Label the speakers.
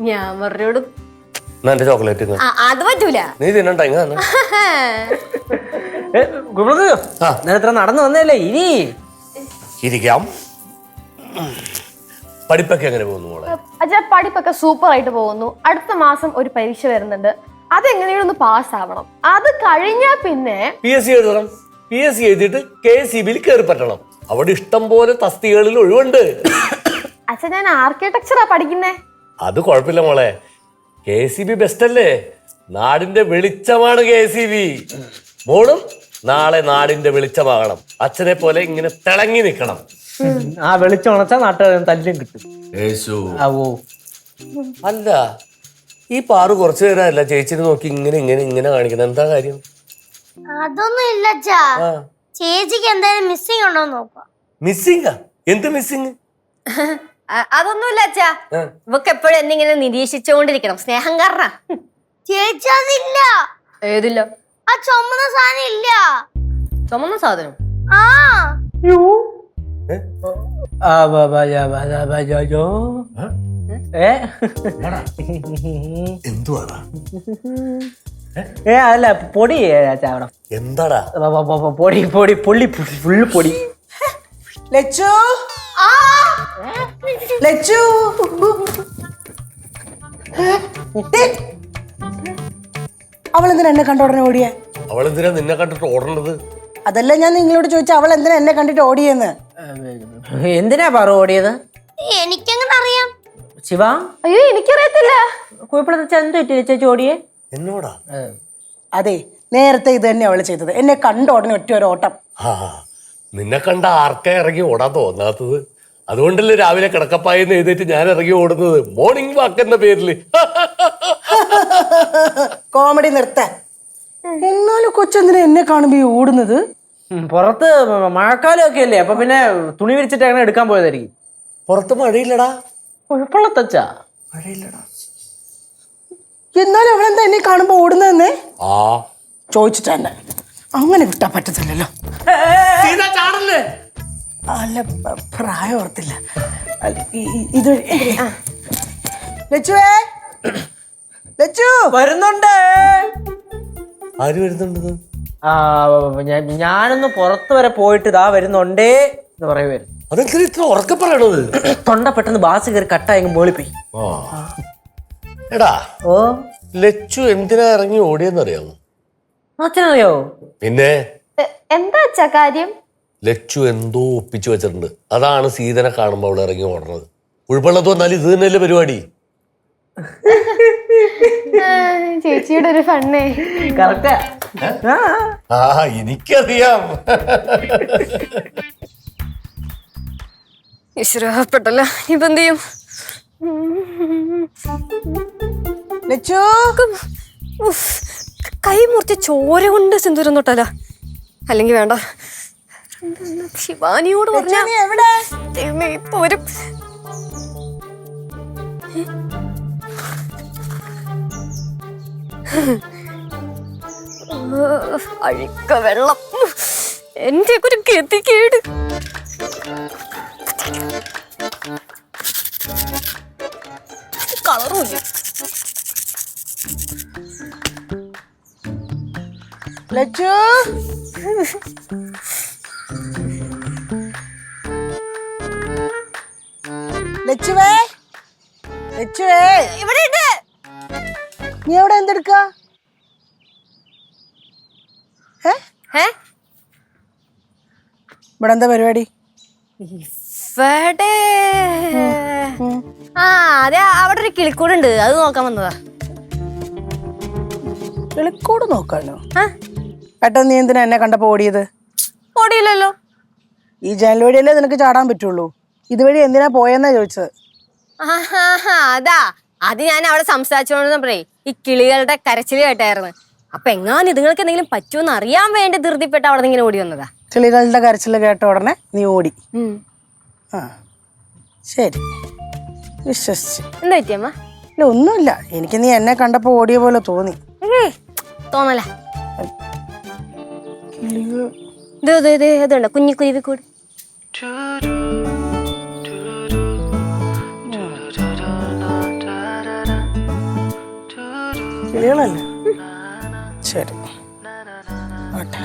Speaker 1: ഞാൻ പറഞ്ഞോട്
Speaker 2: എന്റെ ചോക്ലേറ്റ്
Speaker 1: അത് പറ്റൂല.
Speaker 2: നീ തിന്നണ്ട.
Speaker 3: ഇത്ര നടന്നു വന്നല്ലേ ഇനി
Speaker 2: ഇരിക്കാം. പഠിപ്പൊക്കെ എങ്ങനെ പോകുന്നു മോളെ?
Speaker 1: അച്ഛാ പഠിപ്പൊക്കെ സൂപ്പർ ആയിട്ട് പോകുന്നു. അടുത്ത മാസം ഒരു പരീക്ഷ വരുന്നുണ്ട്. അതെങ്ങനെയും ഒന്ന് പാസ്സാവണം. അത് കഴിഞ്ഞാ പിന്നെ
Speaker 2: PSC എഴുതണം. PSC എഴുതിയിട്ട് KCB കയറി പറ്റണം. അവിടെ ഇഷ്ടം പോലെ തസ്തികകളിൽ ഒഴിവുണ്ട്.
Speaker 1: അച്ഛാ ഞാൻ ആർക്കിടെക്ചറാ പഠിക്കുന്നേ.
Speaker 2: അത് കുഴപ്പമില്ല മോളെ. KCB ബെസ്റ്റ് അല്ലേ? നാടിന്റെ വെളിച്ചമാണ് KCB. മോളും നാളെ നാടിന്റെ വെളിച്ചമാകണം. അച്ഛനെ പോലെ ഇങ്ങനെ തിളങ്ങി നിൽക്കണം.
Speaker 3: ആ വെളിച്ചം ഉണച്ചാ നാട്ടുകാരും തല്ലും കിട്ടും.
Speaker 2: അല്ല, ഈ പാറു കുറച്ചു നേരമല്ല ചേച്ചിനെ നോക്കി ഇങ്ങനെ ഇങ്ങനെ ഇങ്ങനെ കാണിക്കുന്നത്. എന്താ കാര്യം?
Speaker 4: അതൊന്നും ഇല്ല ചേച്ചിക്ക് എന്തായാലും മിസ്സിംഗ് ഉണ്ടോ നോക്കാം.
Speaker 2: മിസ്സിംഗ്? എന്ത് മിസ്സിംഗ്?
Speaker 1: അതൊന്നുമില്ല അച്ഛാ. ഇവക്ക് എപ്പോഴും എന്നിങ്ങനെ നിരീക്ഷിച്ചുകൊണ്ടിരിക്കണം. സ്നേഹം കാരണം.
Speaker 4: ചേച്ചി അതില്ല.
Speaker 1: ഏതില്ല?
Speaker 4: ആ ചുമന്ന സാധനം ഇല്ല.
Speaker 1: ചുമന്ന സാധനം?
Speaker 4: ആ
Speaker 2: എന്തുവാടാ?
Speaker 3: അല്ല പൊടി
Speaker 2: എന്താടാ?
Speaker 3: പൊടി പൊടി പൊള്ളി ഫുള്ള് പൊടി.
Speaker 5: ലച്ചു ലച്ചു അവളെന്തിനാ എന്നെ കണ്ട ഉടനെ ഓടിയേ?
Speaker 2: അവളെന്തിനാ നിന്നെ കണ്ടിട്ട് ഓടേണ്ടത്?
Speaker 5: അതല്ല ഞാൻ നിങ്ങളോട് ചോദിച്ച അവൾ എന്തിനാ എന്നെ കണ്ടിട്ട് ഓടിയെന്ന്.
Speaker 3: എന്തിനാ പറ ഓടിയത്?
Speaker 4: എനിക്കെങ്ങനെ അറിയാം?
Speaker 3: ശിവ,
Speaker 1: അയ്യോ എനിക്കറിയത്തില്ല.
Speaker 3: ചേച്ചി ഓടിയേ
Speaker 2: എന്നോടാ?
Speaker 5: അതെ, നേരത്തെ ഇത് തന്നെ അവള് ചെയ്തത്. എന്നെ കണ്ട ഉടനെ ഒറ്റ ഒരു ഓട്ടം.
Speaker 2: നിന്നെ കണ്ട ആർക്കാ ഇറങ്ങി ഓടാൻ തോന്നാത്തത്? അതുകൊണ്ടല്ലേ രാവിലെ കിടക്കപ്പായെന്ന് എഴുതിയിട്ട് ഞാൻ ഇറങ്ങി ഓടുന്നത്. മോർണിംഗ് വാക്ക് എന്ന പേരില്.
Speaker 5: കോമഡി നിർത്ത. എന്നാലും കൊച്ചെന്തിനാ എന്നെ കാണുമ്പോ ഈ ഓടുന്നത്?
Speaker 3: പുറത്ത് മഴക്കാലമൊക്കെ അല്ലേ, അപ്പൊ പിന്നെ തുണി വിരിച്ചിട്ട് അങ്ങനെ എടുക്കാൻ പോയതായിരിക്കും.
Speaker 2: പുറത്ത് മഴയില്ലടാ.
Speaker 3: കുഴപ്പമുള്ളത്തച്ചാ,
Speaker 2: മഴയില്ലടാ.
Speaker 5: എന്നാലും അവളെന്താ എന്നെ കാണുമ്പോ ഓടുന്നതെന്നേ ചോദിച്ചിട്ടാ. അങ്ങനെ വിട്ടാ പറ്റത്തില്ലല്ലോ. അല്ല, പ്രായം ഓർത്തില്ല. ഇത് ലച്ചുവേ, ലച്ചു
Speaker 3: വരുന്നുണ്ട്.
Speaker 2: ആര് വരുന്നുണ്ട്?
Speaker 3: ഞാനൊന്ന് പുറത്ത് വരെ പോയിട്ട് ഇതാ വരുന്നുണ്ടേ എന്ന് പറയുമായിരുന്നു.
Speaker 2: അതെന്തിനാ ഇത്ര ഉറക്കെ പറയണത്?
Speaker 3: തൊണ്ട പെട്ടെന്ന് ബാസ് കയറി കട്ടായി മോളിപ്പോയി.
Speaker 2: എടാ, ലച്ചു എന്തിനാ ഇറങ്ങി ഓടിയെന്നറിയാമോ?
Speaker 3: അച്ഛനറിയോ?
Speaker 2: പിന്നെ
Speaker 1: എന്താ അച്ഛാ കാര്യം?
Speaker 2: ലച്ചു എന്തോ ഒപ്പിച്ചു വെച്ചിട്ടുണ്ട്. അതാണ് സീതനെ കാണുമ്പോ അവള് ഇറങ്ങി ഓടുന്നത്. ഉൾപ്പെള്ളത് വന്നാൽ ഇത് തന്നെയല്ലേ പരിപാടി.
Speaker 1: ചേച്ചിയുടെ ഒരു ഫണ്ണേ.
Speaker 3: കറക്റ്റാ.
Speaker 2: എനിക്കറിയാം.
Speaker 1: ഈശ്വരപ്പെട്ടല്ലോ. ഇപ്പൊ എന്ത് ചെയ്യും?
Speaker 5: ലച്ചു
Speaker 1: കൈ മുറിച്ച് ചോര കൊണ്ട് സിന്ദൂരം തൊട്ടല്ല. അല്ലെങ്കിൽ വേണ്ട, ശിവാനിയോട് പറഞ്ഞ ഇപ്പൊ വരും. അഴുക്ക വെള്ളം എന്റെ ഒരു ഗതികേട്. കളറുമില്ല.
Speaker 5: ലച്ചു ലച്ചുവേ, ലച്ചുവേ,
Speaker 1: ഇവിടെ ഉണ്ട്.
Speaker 5: നീ എവിടെ എന്തെടുക്ക? ഇവിടെ എന്താ പരിപാടി?
Speaker 1: ഇവിടെ അതെ, അവിടെ ഒരു കിളിക്കൂടുണ്ട്, അത് നോക്കാൻ വന്നതാ.
Speaker 5: കിളിക്കൂട് നോക്കാനോ? ഏട്ടാ, നീ എന്തിനാ എന്നെ കണ്ടപ്പോ ഓടിയത്?
Speaker 1: ഓടിയില്ലല്ലോ.
Speaker 5: ഈ ജനൽ വഴിയല്ലേ നിനക്ക് ചാടാൻ പറ്റുള്ളൂ. ഇതുവഴി എന്തിനാ പോയെന്നാ ചോദിച്ചത്.
Speaker 1: അതാ, അത് ഞാൻ അവിടെ സംസാരിച്ചോണ്ടിരുന്നപ്പോഴേ ഈ കിളികളുടെ കരച്ചില് കേട്ടായിരുന്നു. അപ്പൊ എങ്ങാനും ഇതുങ്ങൾക്ക് എന്തെങ്കിലും പറ്റുമെന്ന് അറിയാൻ വേണ്ടി ധൃതിപ്പെട്ട് അവിടെ ഇങ്ങനെ ഓടി വന്നതാ.
Speaker 5: കിളികളുടെ കരച്ചില് കേട്ട ഉടനെ നീ ഓടി. ശരി, വിശ്വസിച്ച്.
Speaker 1: എന്താ പറ്റിയമ്മ?
Speaker 5: ഇല്ല, ഒന്നുമില്ല. എനിക്ക് നീ എന്നെ കണ്ടപ്പോ ഓടിയ പോലെ തോന്നി.
Speaker 1: തോന്നല. ഇതുണ്ട് കുഞ്ഞി കുരുവിക്കൂട്.
Speaker 5: കിളികളല്ലേ ശരി ആട്ടെ